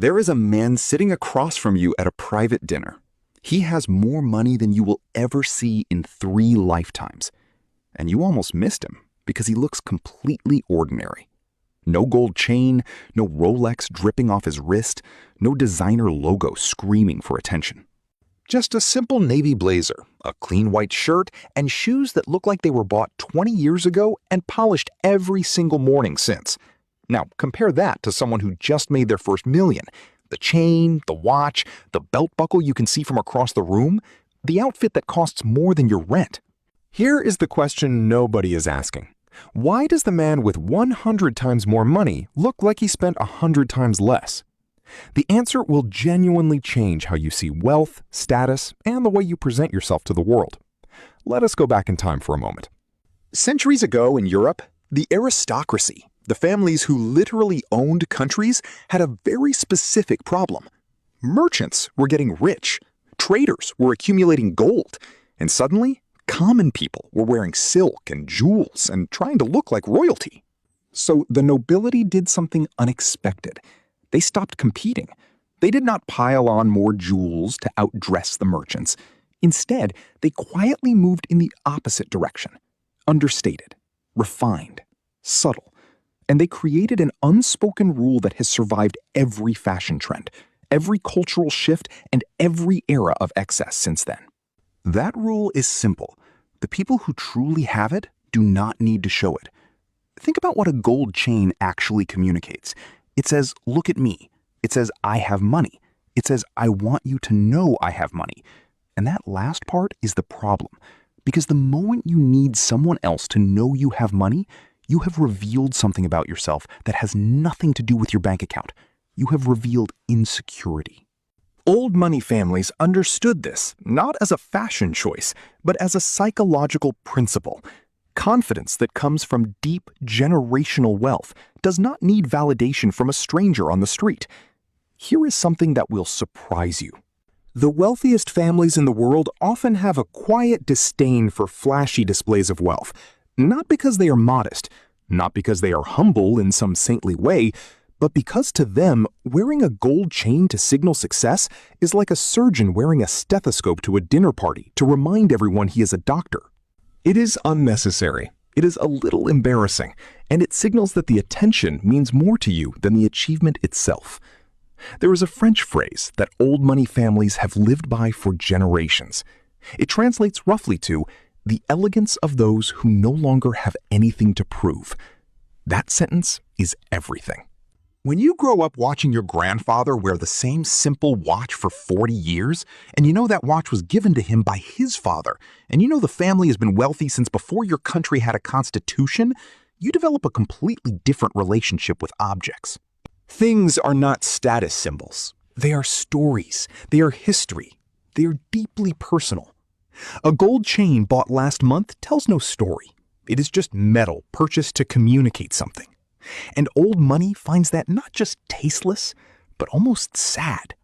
There is a man sitting across from you at a private dinner. He has more money than you will ever see in 3 lifetimes. And you almost missed him because he looks completely ordinary. No gold chain, no Rolex dripping off his wrist, no designer logo screaming for attention. Just a simple navy blazer, a clean white shirt, and shoes that look like they were bought 20 years ago and polished every single morning since. Now, compare that to someone who just made their first million. The chain, the watch, the belt buckle you can see from across the room, the outfit that costs more than your rent. Here is the question nobody is asking. Why does the man with 100 times more money look like he spent 100 times less? The answer will genuinely change how you see wealth, status, and the way you present yourself to the world. Let us go back in time for a moment. Centuries ago in Europe, the aristocracy, the families who literally owned countries, had a very specific problem. Merchants were getting rich, traders were accumulating gold, and suddenly, common people were wearing silk and jewels and trying to look like royalty. So the nobility did something unexpected. They stopped competing. They did not pile on more jewels to outdress the merchants. Instead, they quietly moved in the opposite direction. Understated, refined, subtle. And they created an unspoken rule that has survived every fashion trend, every cultural shift, and every era of excess since then. That rule is simple. The people who truly have it do not need to show it. Think about what a gold chain actually communicates. It says, look at me. It says, I have money. It says, I want you to know I have money. And that last part is the problem. Because the moment you need someone else to know you have money, you have revealed something about yourself that has nothing to do with your bank account. You have revealed insecurity. Old money families understood this, not as a fashion choice, but as a psychological principle. Confidence that comes from deep generational wealth does not need validation from a stranger on the street. Here is something that will surprise you. The wealthiest families in the world often have a quiet disdain for flashy displays of wealth, not because they are modest, not because they are humble in some saintly way, but because to them, wearing a gold chain to signal success is like a surgeon wearing a stethoscope to a dinner party to remind everyone he is a doctor. It is unnecessary, it is a little embarrassing, and it signals that the attention means more to you than the achievement itself. There is a French phrase that old money families have lived by for generations. It translates roughly to the elegance of those who no longer have anything to prove. That sentence is everything. When you grow up watching your grandfather wear the same simple watch for 40 years, and you know that watch was given to him by his father, and you know the family has been wealthy since before your country had a constitution, you develop a completely different relationship with objects. Things are not status symbols. They are stories. They are history. They are deeply personal. A gold chain bought last month tells no story. It is just metal purchased to communicate something. And old money finds that not just tasteless, but almost sad.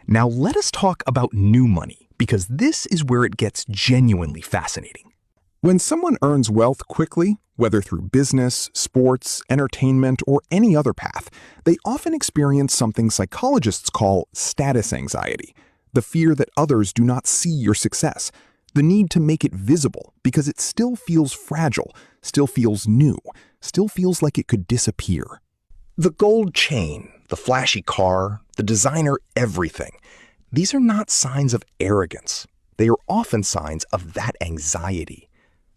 Now let us talk about new money, because this is where it gets genuinely fascinating. When someone earns wealth quickly, whether through business, sports, entertainment, or any other path, they often experience something psychologists call status anxiety, the fear that others do not see your success, the need to make it visible because it still feels fragile, still feels new, still feels like it could disappear. The gold chain, the flashy car, the designer everything, these are not signs of arrogance. They are often signs of that anxiety.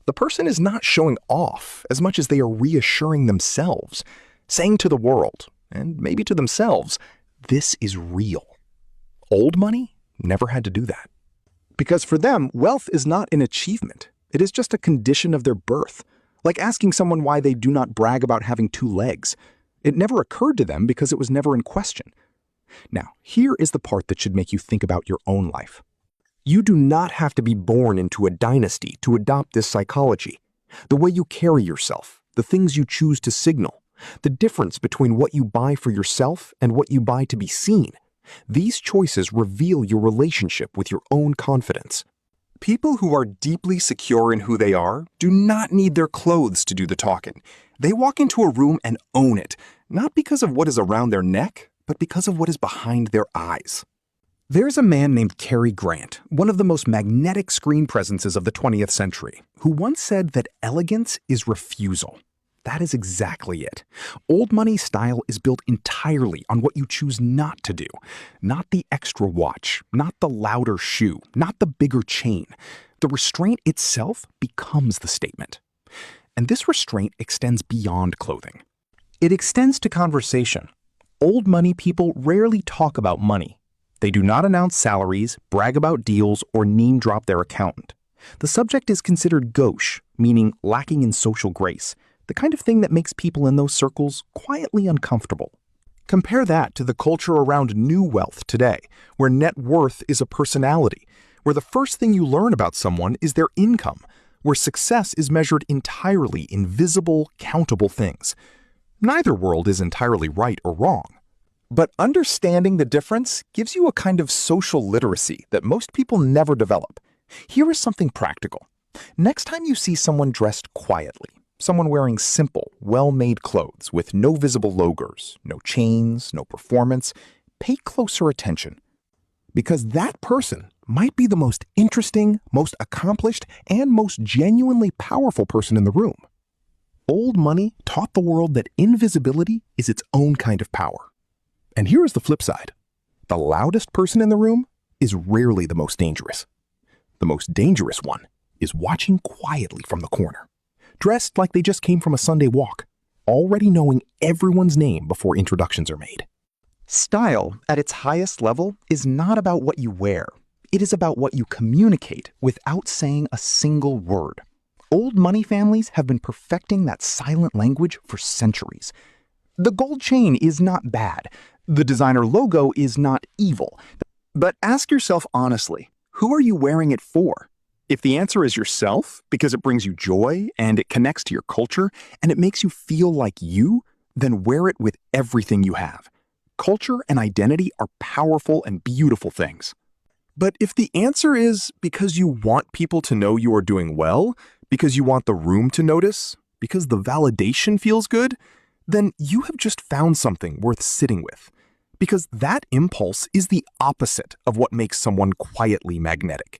The person is not showing off as much as they are reassuring themselves, saying to the world, and maybe to themselves, this is real. Old money never had to do that. Because for them, wealth is not an achievement. It is just a condition of their birth. Like asking someone why they do not brag about having 2 legs. It never occurred to them because it was never in question. Now, here is the part that should make you think about your own life. You do not have to be born into a dynasty to adopt this psychology. The way you carry yourself, the things you choose to signal, the difference between what you buy for yourself and what you buy to be seen. These choices reveal your relationship with your own confidence. People who are deeply secure in who they are do not need their clothes to do the talking. They walk into a room and own it, not because of what is around their neck, but because of what is behind their eyes. There's a man named Cary Grant, one of the most magnetic screen presences of the 20th century, who once said that elegance is refusal. That is exactly it. Old money style is built entirely on what you choose not to do. Not the extra watch, not the louder shoe, not the bigger chain. The restraint itself becomes the statement. And this restraint extends beyond clothing. It extends to conversation. Old money people rarely talk about money. They do not announce salaries, brag about deals, or name drop their accountant. The subject is considered gauche, meaning lacking in social grace, the kind of thing that makes people in those circles quietly uncomfortable. Compare that to the culture around new wealth today, where net worth is a personality, where the first thing you learn about someone is their income, where success is measured entirely in visible, countable things. Neither world is entirely right or wrong. But understanding the difference gives you a kind of social literacy that most people never develop. Here is something practical. Next time you see someone dressed quietly, someone wearing simple, well-made clothes with no visible logos, no chains, no performance, pay closer attention. Because that person might be the most interesting, most accomplished, and most genuinely powerful person in the room. Old money taught the world that invisibility is its own kind of power. And here is the flip side. The loudest person in the room is rarely the most dangerous. The most dangerous one is watching quietly from the corner, dressed like they just came from a Sunday walk, already knowing everyone's name before introductions are made. Style, at its highest level, is not about what you wear. It is about what you communicate without saying a single word. Old money families have been perfecting that silent language for centuries. The gold chain is not bad. The designer logo is not evil. But ask yourself honestly, who are you wearing it for? If the answer is yourself, because it brings you joy and it connects to your culture and it makes you feel like you, then wear it with everything you have. Culture and identity are powerful and beautiful things. But if the answer is because you want people to know you are doing well, because you want the room to notice, because the validation feels good, then you have just found something worth sitting with. Because that impulse is the opposite of what makes someone quietly magnetic.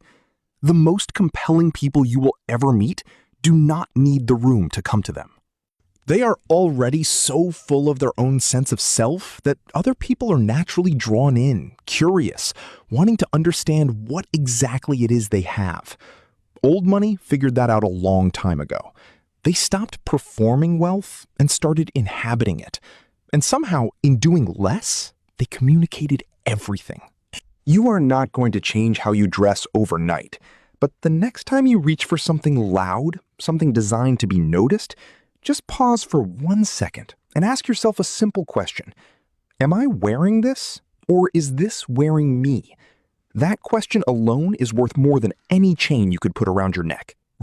The most compelling people you will ever meet do not need the room to come to them. They are already so full of their own sense of self that other people are naturally drawn in, curious, wanting to understand what exactly it is they have. Old money figured that out a long time ago. They stopped performing wealth and started inhabiting it. And somehow, in doing less, they communicated everything. You are not going to change how you dress overnight, but the next time you reach for something loud, something designed to be noticed, just pause for 1 second and ask yourself a simple question. Am I wearing this, or is this wearing me? That question alone is worth more than any chain you could put around your neck.